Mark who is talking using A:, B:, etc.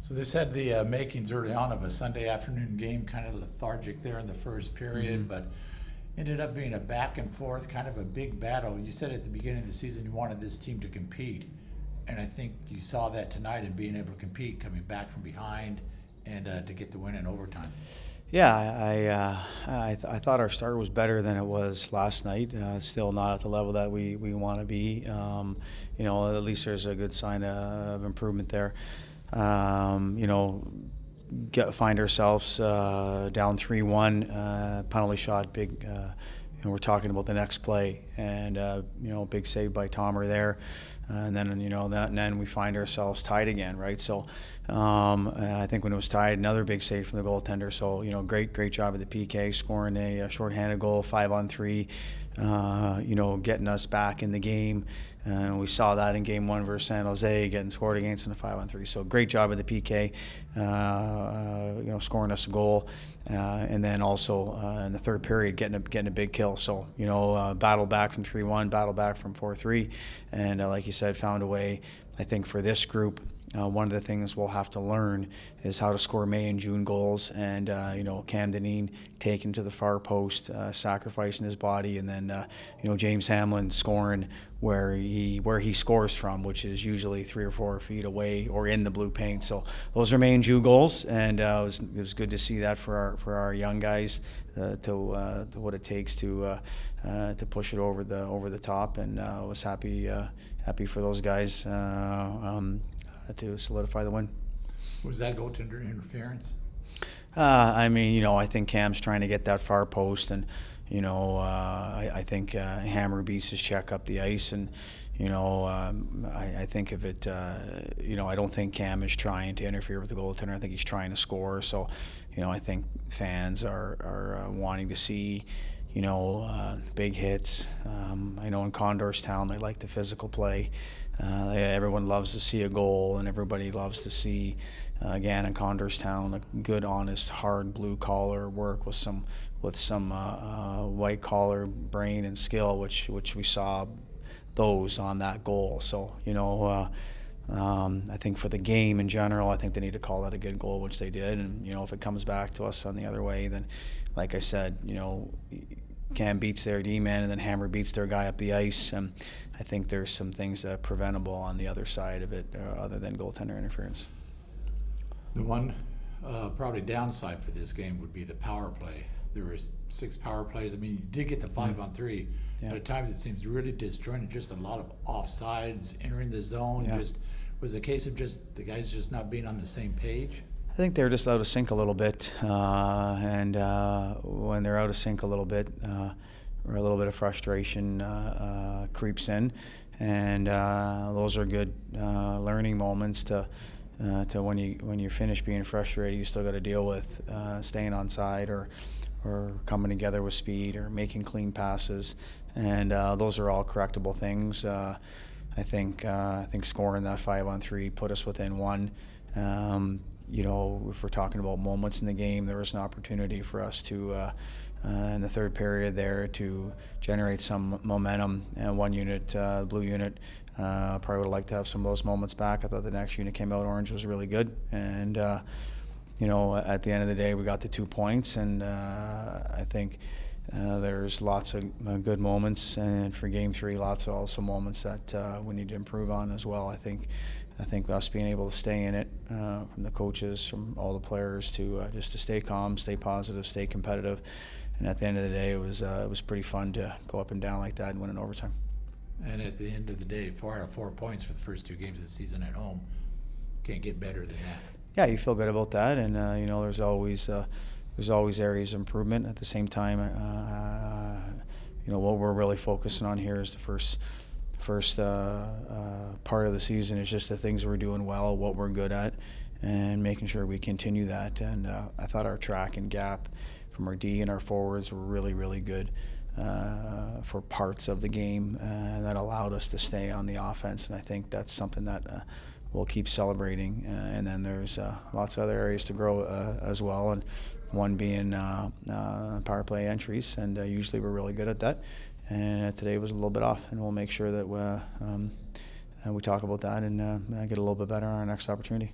A: So this had the makings early on of a Sunday afternoon game, kind of lethargic there in the first period, but ended up being a back and forth, kind of a big battle. You said at the beginning of the season you wanted this team to compete, and I think you saw that tonight in being able to compete, coming back from behind, and to get the win in overtime.
B: Yeah, I thought our start was better than it was last night. Still not at the level that we want to be. At least there's a good sign of improvement there. Find ourselves down 3-1, penalty shot, big. We're talking about the next play, and big save by Tomer there, and then we find ourselves tied again, right? So I think when it was tied, another big save from the goaltender. So great job at the PK, scoring a shorthanded goal, 5-on-3. Getting us back in the game. We saw that in Game 1 versus San Jose, getting scored against in a 5-on-3. So great job at the PK, scoring us a goal, and then also in the third period getting a big kill. So battle back from 3-1, battle back from 4-3, and like you said, found a way. I think for this group, one of the things we'll have to learn is how to score May and June goals, and Cam Dineen taking to the far post, sacrificing his body, and then James Hamlin scoring where he scores from, which is usually 3 or 4 feet away or in the blue paint. So those are May and June goals, and it was good to see that for our young guys to what it takes to push it over the top, and was happy for those guys. To solidify the win.
A: Was that goaltender interference?
B: I think Cam's trying to get that far post, and I think Hammer beats his check up the ice, and I think of it. I don't think Cam is trying to interfere with the goaltender. I think he's trying to score. So, I think fans are wanting to see big hits. I know in Condor's Town they like the physical play. Everyone loves to see a goal, and everybody loves to see, again, in Condor's Town, a good, honest, hard blue collar work with some white collar brain and skill, which we saw those on that goal. So I think for the game in general, I think they need to call that a good goal, which they did. And if it comes back to us on the other way, then, like I said, Cam beats their D-man, and then Hammer beats their guy up the ice. And I think there's some things that are preventable on the other side of it, other than goaltender interference.
A: The one probably downside for this game would be the power play. There were 6 power plays. I mean, you did get the 5-on-3, but at times it seems really disjointed. Just a lot of offsides, entering the zone.
B: Yeah.
A: Just was a case of just the guys just not being on the same page.
B: I think they're just out of sync a little bit, and when they're out of sync a little bit, or a little bit of frustration creeps in, and those are good learning moments to when you're finished being frustrated, you still got to deal with staying on side or coming together with speed or making clean passes, and those are all correctable things. I think scoring that 5-on-3 put us within 1. If we're talking about moments in the game, there was an opportunity for us to, in the third period there, to generate some momentum. And one unit, blue unit, probably would have liked to have some of those moments back. I thought the next unit came out orange was really good. And, at the end of the day, we got the 2 points. And I think there's lots of good moments. And for Game 3, lots of also moments that we need to improve on as well. I think us being able to stay in it, from the coaches, from all the players, to just to stay calm, stay positive, stay competitive, and at the end of the day, it was pretty fun to go up and down like that and win in overtime.
A: And at the end of the day, 4 out of 4 points for the first 2 games of the season at home. Can't get better than that.
B: Yeah, you feel good about that, and there's always areas of improvement. At the same time, what we're really focusing on here is the first part of the season is just the things we're doing well, what we're good at, and making sure we continue that. And I thought our track and gap from our D and our forwards were really, really good for parts of the game, that allowed us to stay on the offense. And I think that's something that we'll keep celebrating. And then there's lots of other areas to grow as well, and one being power play entries, and usually we're really good at that. And today was a little bit off, and we'll make sure that we talk about that and get a little bit better on our next opportunity.